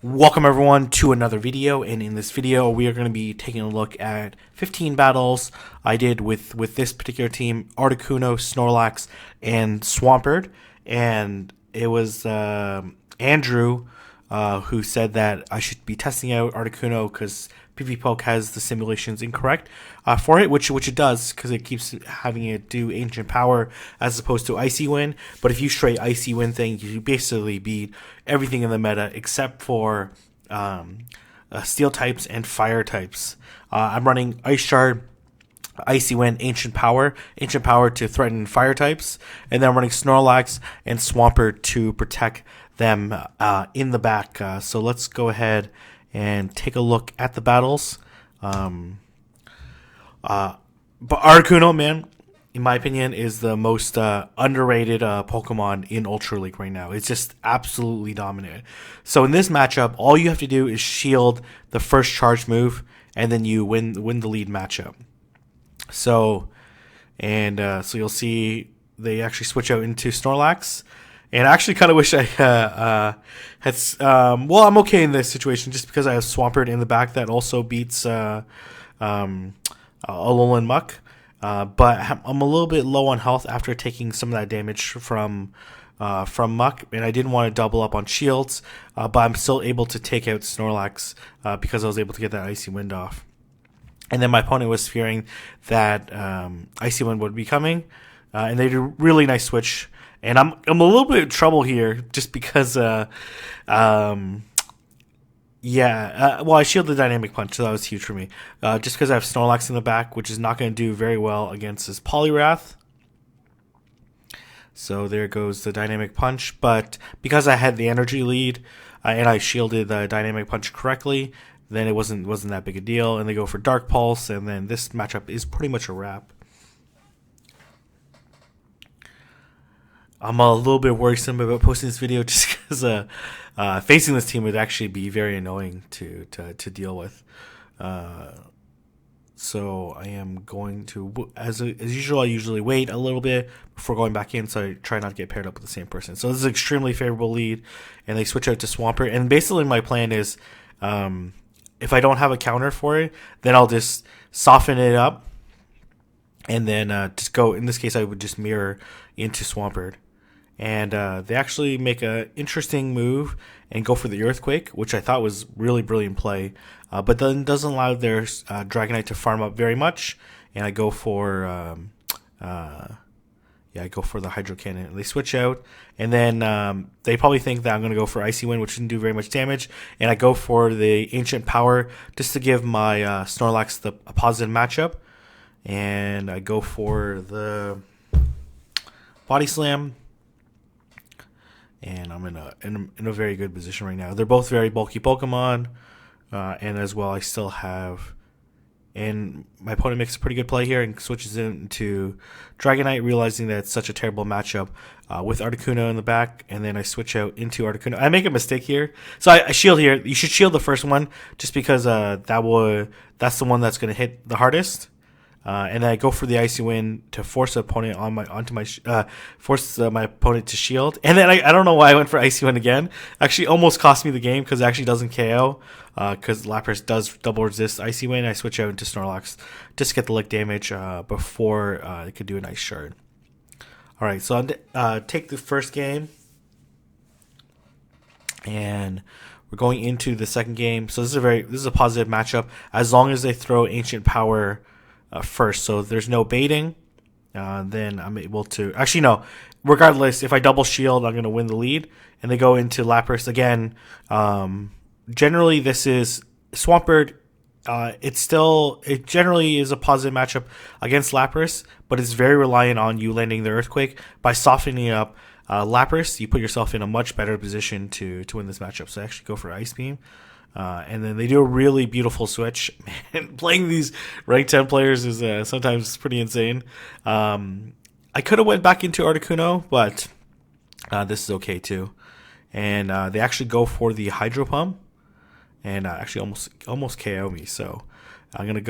Welcome everyone to another video, and in this video we are going to be taking a look at 15 battles I did with this particular team, Articuno, Snorlax, and Swampert. And it was Andrew who said that I should be testing out Articuno because PvPoke has the simulations incorrect for it, which it does, because it keeps having it do Ancient Power as opposed to Icy Wind. But if you straight Icy Wind thing, you basically beat everything in the meta except for Steel types and Fire types. I'm running Ice Shard, Icy Wind, Ancient Power to threaten Fire types, and then I'm running Snorlax and Swampert to protect them in the back. So let's go ahead and take a look at the battles. But Articuno, man, in my opinion, is the most underrated Pokemon in Ultra League right now. It's just absolutely dominant. So in this matchup, all you have to do is shield the first charge move, and then you win the lead matchup. So you'll see they actually switch out into Snorlax. And I actually kind of wish I had. Well, I'm okay in this situation just because I have Swampert in the back that also beats Alolan Muck. But I'm a little bit low on health after taking some of that damage from Muck, and I didn't want to double up on shields. But I'm still able to take out Snorlax because I was able to get that Icy Wind off. And then my opponent was fearing that Icy Wind would be coming, and they did a really nice switch. And I'm a little bit in trouble here just because, well, I shielded the Dynamic Punch, so that was huge for me. Just because I have Snorlax in the back, which is not going to do very well against his Poliwrath. So there goes the Dynamic Punch. But because I had the energy lead and I shielded the Dynamic Punch correctly, then it wasn't that big a deal. And they go for Dark Pulse, and then this matchup is pretty much a wrap. I'm a little bit worrisome about posting this video just because facing this team would actually be very annoying to deal with. So I am going to, as usual, I usually wait a little bit before going back in, so I try not to get paired up with the same person. So this is an extremely favorable lead, and they switch out to Swampert. And basically my plan is, if I don't have a counter for it, then I'll just soften it up, and then just go. In this case, I would just mirror into Swampert. And they actually make an interesting move and go for the Earthquake, which I thought was really brilliant play. But then doesn't allow their Dragonite to farm up very much. And I go for I go for the Hydro Cannon. They switch out, and then they probably think that I'm going to go for Icy Wind, which didn't do very much damage. And I go for the Ancient Power just to give my Snorlax a positive matchup. And I go for the Body Slam. And I'm in a very good position right now. They're both very bulky Pokemon, and as well I still have. And my opponent makes a pretty good play here and switches into Dragonite, realizing that it's such a terrible matchup with Articuno in the back. And then I switch out into Articuno. I make a mistake here, so I shield here. You should shield the first one just because that's the one that's going to hit the hardest. And then I go for the Icy Wind to force the opponent force my opponent to shield. And then I don't know why I went for Icy Wind again. Actually, almost cost me the game because it actually doesn't KO. Because Lapras does double resist Icy Wind. I switch out into Snorlax just to get the lick damage before it could do a nice shard. All right, so I'll take the first game, and we're going into the second game. So this is a positive matchup as long as they throw Ancient Power first, so there's no baiting, then I'm able to actually no. Regardless, if I double shield, I'm going to win the lead. And they go into Lapras again. Generally, this is Swampert. It generally is a positive matchup against Lapras, but it's very reliant on you landing the Earthquake. By softening up Lapras, you put yourself in a much better position to win this matchup. So I actually go for Ice Beam. And then they do a really beautiful switch. Man, playing these ranked 10 players is sometimes pretty insane. I could have went back into Articuno, but this is okay too. And they actually go for the Hydro Pump, and actually almost KO me. So I'm gonna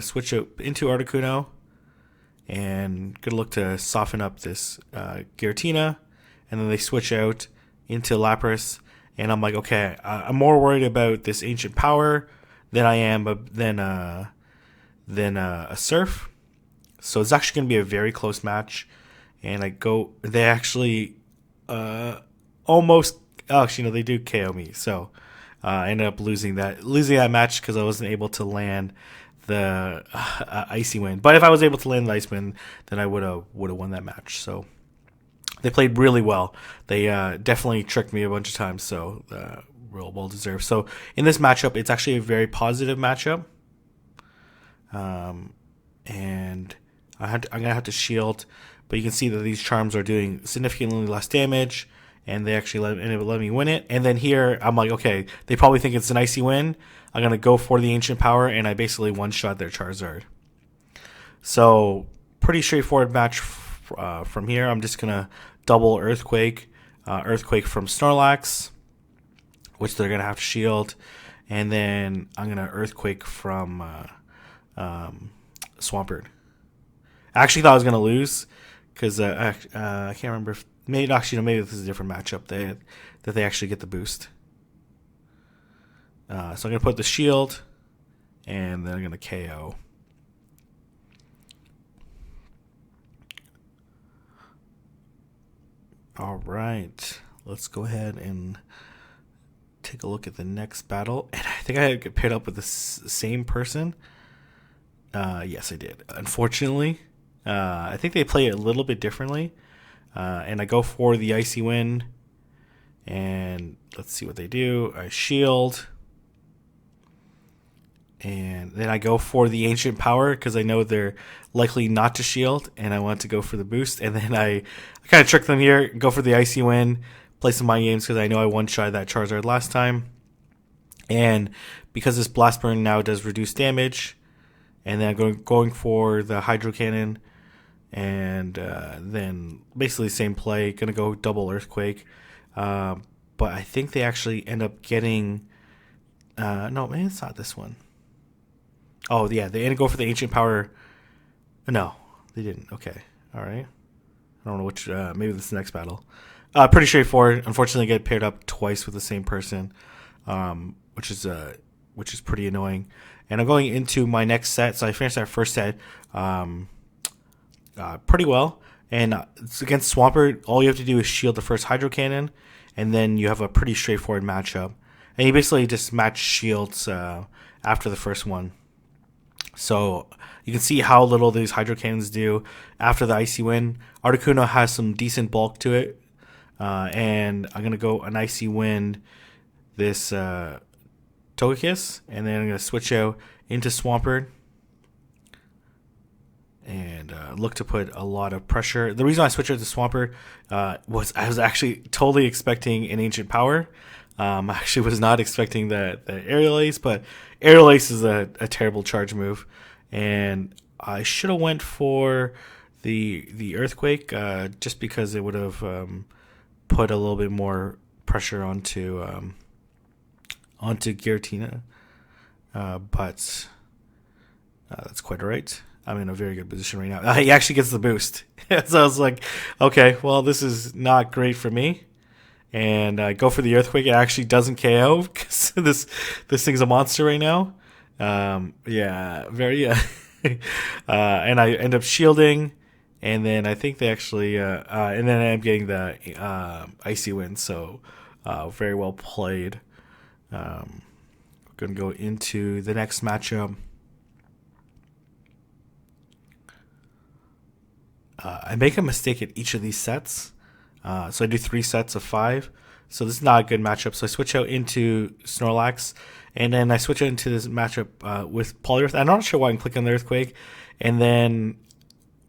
switch out into Articuno, and gonna look to soften up this Giratina, and then they switch out into Lapras. and I'm like, okay, I'm more worried about this ancient power than I am than a surf. So it's actually going to be a very close match. And they actually almost, actually, no, they do KO me. So I ended up losing that match because I wasn't able to land the Icy Wind. But if I was able to land the Ice Wind, then I would have won that match. So they played really well. They definitely tricked me a bunch of times. So real well deserved. So in this matchup, it's actually a very positive matchup. And I'm gonna have to shield, but you can see that these charms are doing significantly less damage, and they actually let me win it. And then here I'm like, okay, they probably think it's an Icy Wind. I'm gonna go for the ancient power, and I basically one shot their Charizard. So pretty straightforward match from here. I'm just gonna double Earthquake from Snorlax, which they're gonna have to shield, and then I'm gonna Earthquake from Swampert. I actually thought I was going to lose because I can't remember if maybe this is a different matchup that they actually get the boost. So I'm going to put the shield, and then I'm going to KO. All right, let's go ahead and take a look at the next battle. And I think I get paired up with the same person. Yes, I did. Unfortunately, I think they play it a little bit differently. And I go for the Icy Wind. And let's see what they do. I shield. And then I go for the Ancient Power because I know they're likely not to shield. And I want to go for the boost. And then I kind of trick them here. Go for the Icy Wind. Play some mind games because I know I one-shot that Charizard last time. And because this Blast Burn now does reduce damage. And then I'm going for the Hydro Cannon, and then basically same play. Going to go double Earthquake, but I think they actually end up getting. No, man, it's not this one. Oh yeah, they end up go for the Ancient Power. No, they didn't. Okay, all right. I don't know which. Maybe this is the next battle. Pretty straightforward. Unfortunately, I get paired up twice with the same person, which is pretty annoying. And I'm going into my next set. So I finished that first set pretty well. And it's against Swampert. All you have to do is shield the first Hydro Cannon. And then you have a pretty straightforward matchup. And you basically just match shields after the first one. So you can see how little these Hydro Cannons do after the Icy Wind. Articuno has some decent bulk to it. And I'm going to go an Icy Wind this Togekiss, and then I'm going to switch out into Swampert and look to put a lot of pressure. The reason I switched out to Swampert was I was actually totally expecting an Ancient Power. I actually was not expecting the Aerial Ace, but Aerial Ace is a terrible charge move, and I should have went for the Earthquake just because it would have put a little bit more pressure onto Giratina, but that's quite alright. I'm in a very good position right now. He actually gets the boost. So I was like, okay, well, this is not great for me. And I go for the Earthquake. It actually doesn't KO because this thing's a monster right now. Yeah, very. And I end up shielding, and then I think they actually, and then I am getting the Icy Wind. So very well played. We're going to go into the next matchup. I make a mistake at each of these sets. So I do 3 sets of 5. So this is not a good matchup. So I switch out into Snorlax. And then I switch out into this matchup with Polyearth. I'm not sure why I'm clicking on the Earthquake. And then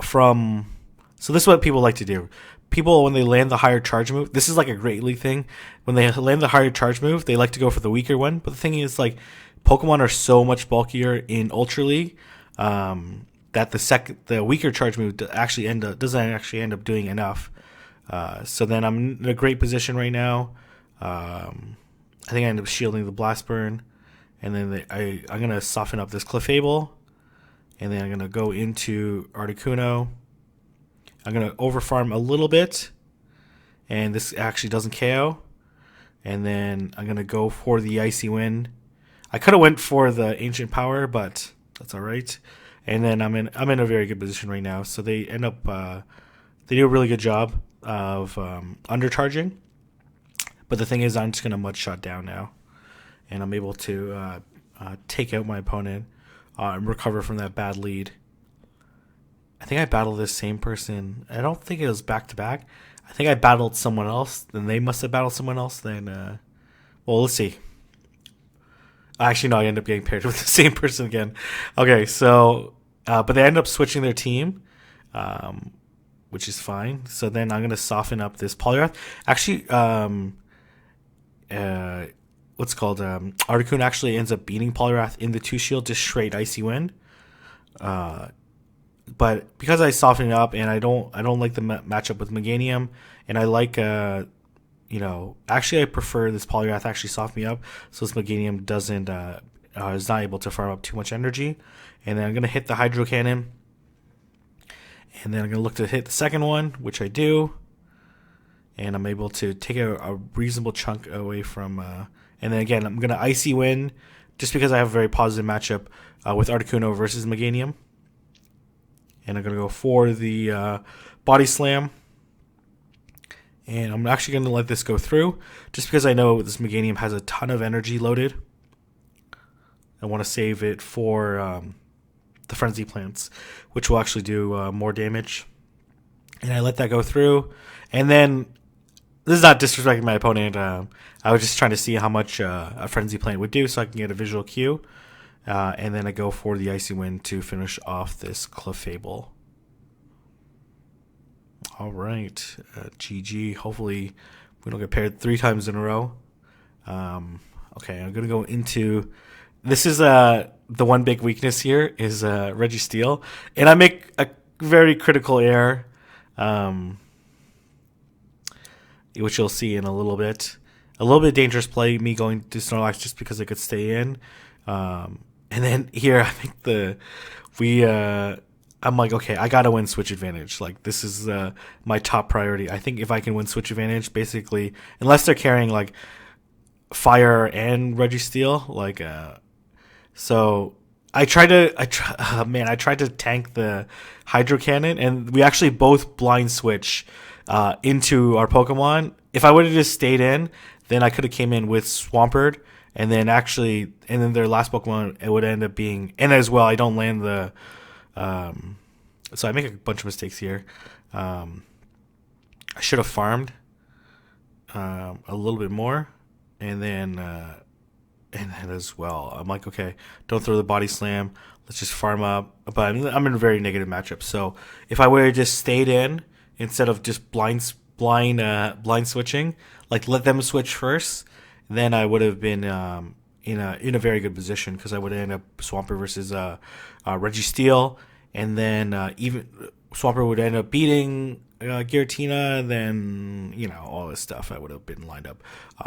so this is what people like to do. People, when they land the higher charge move, this is like a Great League thing. When they land the higher charge move, they like to go for the weaker one. But the thing is, like, Pokemon are so much bulkier in Ultra League that the weaker charge move doesn't actually end up doing enough. So then I'm in a great position right now. I think I end up shielding the Blast Burn, and then I'm gonna soften up this Clefable, and then I'm gonna go into Articuno. I'm going to overfarm a little bit, and this actually doesn't KO. And then I'm going to go for the Icy Wind. I could have went for the Ancient Power, but that's all right. And then I'm in a very good position right now. So they end up they do a really good job of undercharging. But the thing is, I'm just going to Mud Shot down now. And I'm able to take out my opponent and recover from that bad lead. I think I battled this same person. I don't think it was back-to-back. I think I battled someone else. Then they must have battled someone else. Then, well, let's see. Actually, no, I end up getting paired with the same person again. Okay, so, but they end up switching their team, which is fine. So then I'm going to soften up this Poliwrath. Actually, what's called Articuno actually ends up beating Poliwrath in the 2-shield, just straight Icy Wind. But because I soften it up and I don't like the matchup with Meganium, and I like actually I prefer this Poliwrath actually soften me up, so this Meganium doesn't is not able to farm up too much energy. And then I'm gonna hit the Hydro Cannon, and then I'm gonna look to hit the second one, which I do, and I'm able to take a reasonable chunk away from. And then again, I'm gonna Icy Wind, just because I have a very positive matchup with Articuno versus Meganium. And I'm going to go for the Body Slam. And I'm actually going to let this go through, just because I know this Meganium has a ton of energy loaded. I want to save it for the Frenzy Plants, which will actually do more damage. And I let that go through. And then, this is not disrespecting my opponent. I was just trying to see how much a Frenzy Plant would do so I can get a visual cue. And then I go for the Icy Wind to finish off this Clefable. All right. GG. Hopefully we don't get paired 3 times in a row. Okay, I'm going to go into... This is the one big weakness here is Registeel. And I make a very critical error, which you'll see in a little bit. A little bit dangerous play, me going to Snorlax just because I could stay in. And then here, I think I'm like, okay, I gotta win Switch Advantage. Like, this is my top priority. I think if I can win Switch Advantage, basically, unless they're carrying like Fire and Registeel, like, so I tried to tank the Hydro Cannon, and we actually both blind switch into our Pokemon. If I would have just stayed in, then I could have came in with Swampert. And then their last Pokemon, it would end up being, and as well, I don't land the, so I make a bunch of mistakes here. I should have farmed a little bit more, and then as well, I'm like, okay, don't throw the Body Slam, let's just farm up. But I'm in a very negative matchup, so if I would have just stayed in instead of just blind switching, like let them switch first, then I would have been in a very good position, because I would end up Swampert versus Registeel, and then even Swampert would end up beating Giratina. Then all this stuff I would have been lined up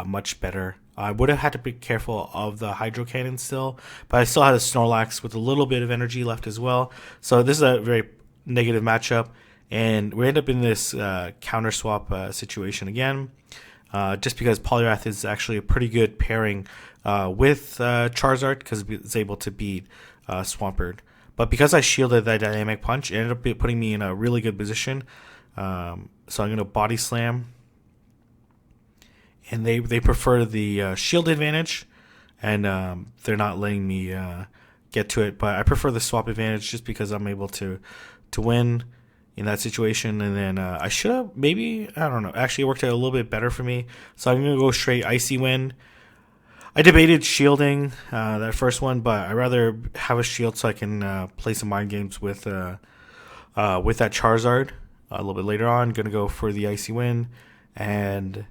much better. I would have had to be careful of the Hydro Cannon still, but I still had a Snorlax with a little bit of energy left as well. So this is a very negative matchup, and we end up in this counter swap situation again. Just because Poliwrath is actually a pretty good pairing with Charizard, because it's able to beat Swampert. But because I shielded that Dynamic Punch, it ended up putting me in a really good position. So I'm going to Body Slam. And they prefer the shield advantage, and they're not letting me get to it. But I prefer the swap advantage just because I'm able to win in that situation. And then I should have maybe, I don't know, actually it worked out a little bit better for me. So I'm going to go straight Icy Wind. I debated shielding that first one, but I'd rather have a shield so I can play some mind games with that Charizard a little bit later on. Going to go for the Icy Wind and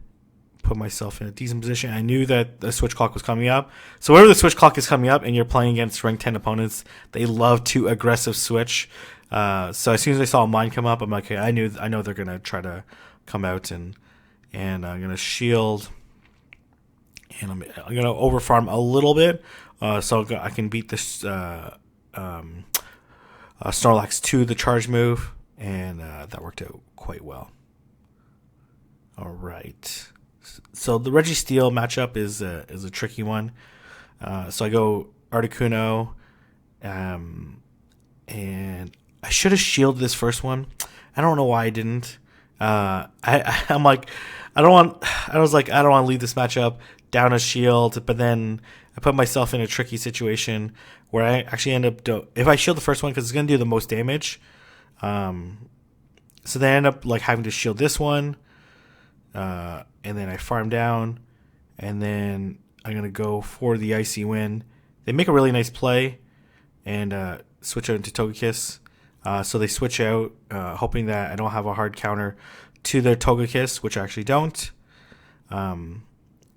put myself in a decent position. I knew that the switch clock was coming up. So whenever the switch clock is coming up and you're playing against rank 10 opponents, they love to aggressive switch. So as soon as I saw mine come up, I'm like, okay, I know they're gonna try to come out, and I'm gonna shield, and I'm gonna overfarm a little bit, so I can beat this Snorlax to the charge move, and that worked out quite well. All right, So the Registeel matchup is a tricky one. So I go Articuno, and I should have shielded this first one. I don't know why I didn't. I'm like, I was like, I don't want to lead this matchup down a shield, but then I put myself in a tricky situation where I actually end up if I shield the first one because it's gonna do the most damage. So then I end up like having to shield this one, and then I farm down, and then I'm gonna go for the Icy Wind. They make a really nice play, and switch out into Togekiss. So they switch out, hoping that I don't have a hard counter to their Togekiss, which I actually don't.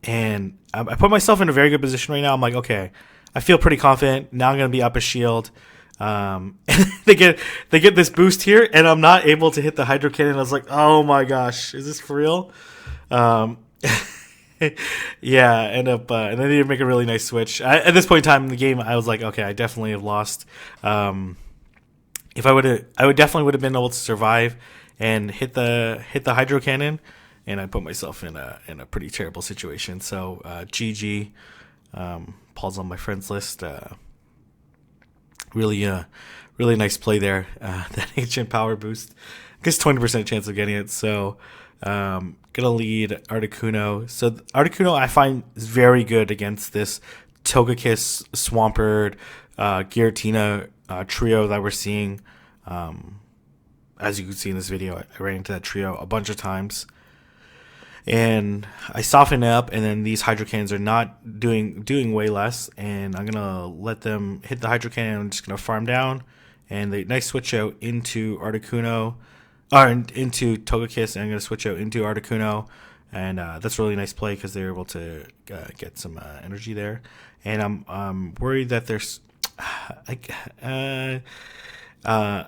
And I put myself in a very good position right now. I'm like, okay, I feel pretty confident. Now I'm gonna be up a shield. And they get this boost here, and I'm not able to hit the Hydro Cannon. I was like, oh my gosh, is this for real? Yeah, and then they make a really nice switch. At this point in time in the game, I was like, okay, I definitely have lost. If I would definitely have been able to survive and hit the Hydro Cannon, and I put myself in a pretty terrible situation. So GG, Paul's on my friends list. Really nice play there. That Ancient Power boost, I guess 20% chance of getting it. So gonna lead Articuno. So Articuno I find is very good against this Togekiss, Swampert, Giratina trio that we're seeing. As you can see in this video, I ran into that trio a bunch of times. And I soften up, and then these Hydro Cannons are not doing way less, and I'm gonna let them hit the Hydro Cannon. I'm just gonna farm down, and they nice switch out into Articuno, or into Togekiss, and I'm gonna switch out into Articuno, and that's a really nice play because they're able to get some energy there. And I'm worried that there's,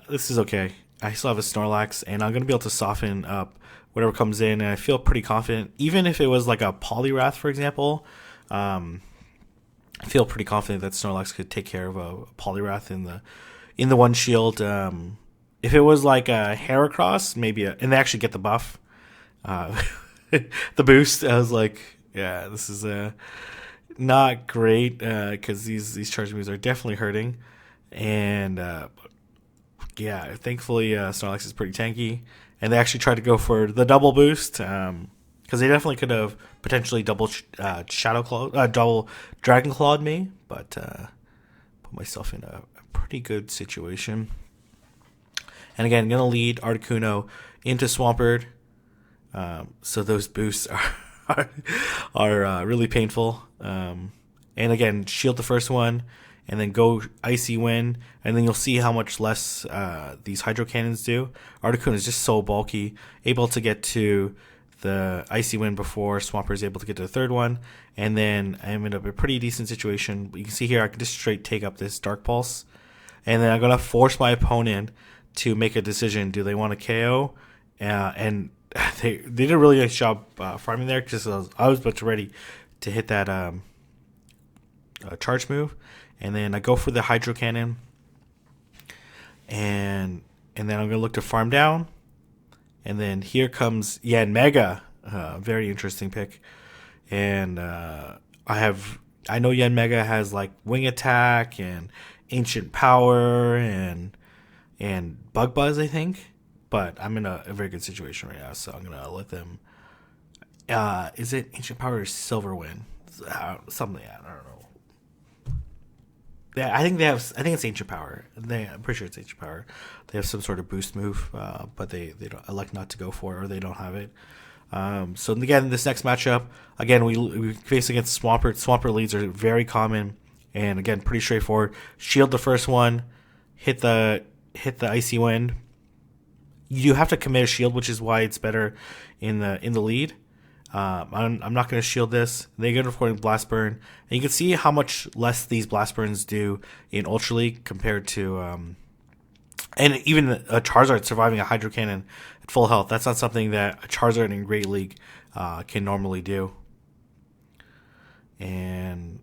this is okay. I still have a Snorlax, and I'm gonna be able to soften up whatever comes in, and I feel pretty confident. Even if it was like a Poliwrath, for example, I feel pretty confident that Snorlax could take care of a Poliwrath in the one shield. If it was like a Heracross, maybe, and they actually get the buff, the boost. I was like, yeah, this is not great because these charge moves are definitely hurting, and yeah, thankfully Snorlax is pretty tanky. And they actually tried to go for the double boost because they definitely could have potentially double double Dragon Clawed me, but put myself in a pretty good situation. And again, I'm gonna lead Articuno into Swampert, so those boosts are really painful. And again, shield the first one, and then go Icy Wind, and then you'll see how much less these Hydro Cannons do. Articuno is just so bulky, able to get to the Icy Wind before Swampert is able to get to the third one, and then I'm in a pretty decent situation. You can see here I can just straight take up this Dark Pulse, and then I'm going to force my opponent to make a decision. Do they want to KO? And they did a really nice job farming there, because I was about to ready to hit that charge move. And then I go for the Hydro Cannon, and then I'm gonna look to farm down, and then here comes Yanmega, very interesting pick, and I know Yanmega has like Wing Attack and Ancient Power and Bug Buzz, I think, but I'm in a very good situation right now, so I'm gonna let them. Is it Ancient Power or Silver Wind? Something I don't know. Yeah, I think it's Ancient Power. I'm pretty sure it's Ancient Power. They have some sort of boost move, but they don't elect not to go for it, or they don't have it. So again, this next matchup, again we face against Swampert. Swampert leads are very common, and again pretty straightforward. Shield the first one, hit the Icy Wind. You have to commit a shield, which is why it's better in the lead. I'm not going to shield this. They get recording Blast Burn, and you can see how much less these Blast Burns do in Ultra League compared to, and even a Charizard surviving a Hydro Cannon at full health. That's not something that a Charizard in Great League can normally do. And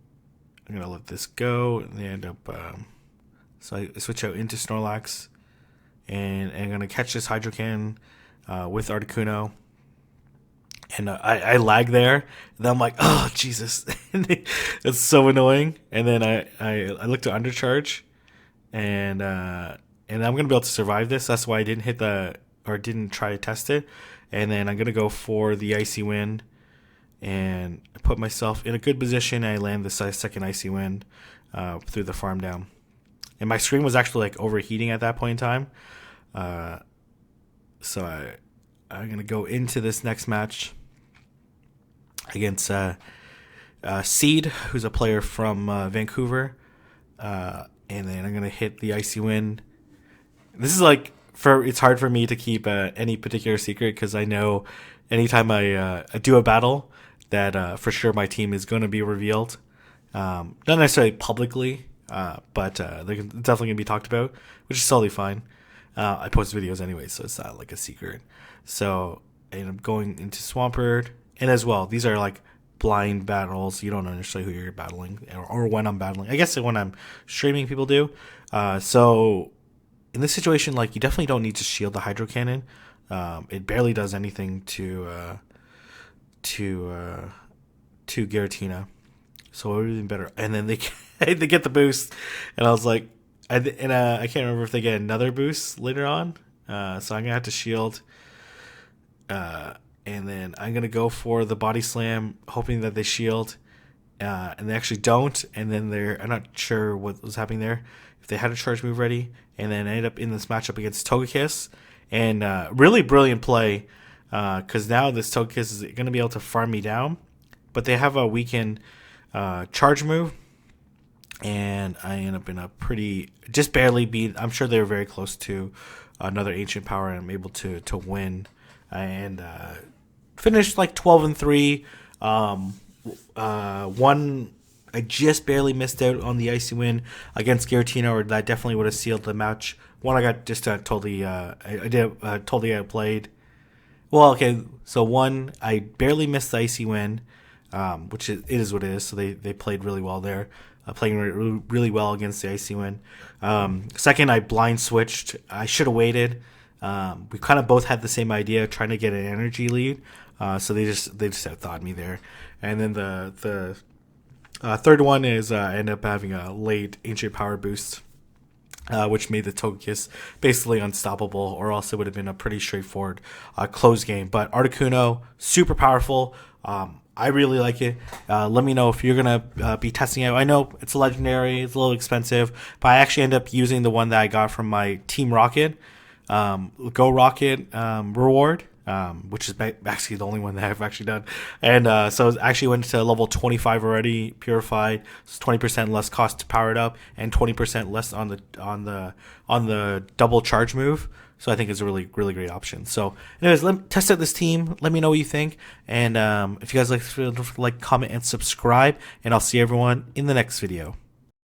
I'm going to let this go, and they end up, so I switch out into Snorlax, and I'm going to catch this Hydro Cannon with Articuno. and I lag there, and then I'm like, oh Jesus, it's so annoying. And then I look to undercharge, and I'm gonna be able to survive this. That's why I didn't try to test it. And then I'm gonna go for the icy wind, and I put myself in a good position. And I land the second icy wind through the farm down, and my screen was actually like overheating at that point in time. So I'm gonna go into this next match against Seed, who's a player from Vancouver, and then I'm gonna hit the icy wind. This is like it's hard for me to keep any particular secret because I know anytime I do a battle that for sure my team is going to be revealed, not necessarily publicly, but they're definitely gonna be talked about, which is totally fine. I post videos anyway, so it's not like a secret. So I end up going into Swampert, and as well, these are like blind battles. You don't know necessarily who you're battling or when I'm battling. I guess when I'm streaming, people do. So in this situation, like, you definitely don't need to shield the hydro cannon. It barely does anything to Giratina. So it would have been better. And then they get the boost, and I was like, I can't remember if they get another boost later on. So I'm gonna have to shield. And then I'm gonna go for the body slam, hoping that they shield. And they actually don't. And then I'm not sure what was happening there. If they had a charge move ready, and then I ended up in this matchup against Togekiss, and really brilliant play, because now this Togekiss is going to be able to farm me down, but they have a weakened charge move, and I end up in a just barely beat. I'm sure they were very close to another ancient power, and I'm able to win, and finished like 12-3. One. I just barely missed out on the icy win against Giratina, or that definitely would have sealed the match. One, I got just totally outplayed. Well, okay, so one, I barely missed the icy win, which it is what it is. So they played really well there, playing really well against the icy win. Second, I blind switched. I should have waited. We kind of both had the same idea, trying to get an energy lead. So they just outthought me there. And then the third one is I end up having a late ancient power boost, which made the Togekiss basically unstoppable, or else it would have been a pretty straightforward close game. But Articuno, super powerful. I really like it. Let me know if you're going to be testing it. I know it's a legendary, it's a little expensive, but I actually end up using the one that I got from my Team Rocket, Go Rocket reward. Which is actually the only one that I've actually done. And so it actually went to level 25 already, purified. So 20% less cost to power it up, and 20% less on the double charge move. So I think it's a really, really great option. So anyways, test out this team. Let me know what you think. And if you guys like, comment and subscribe. And I'll see everyone in the next video.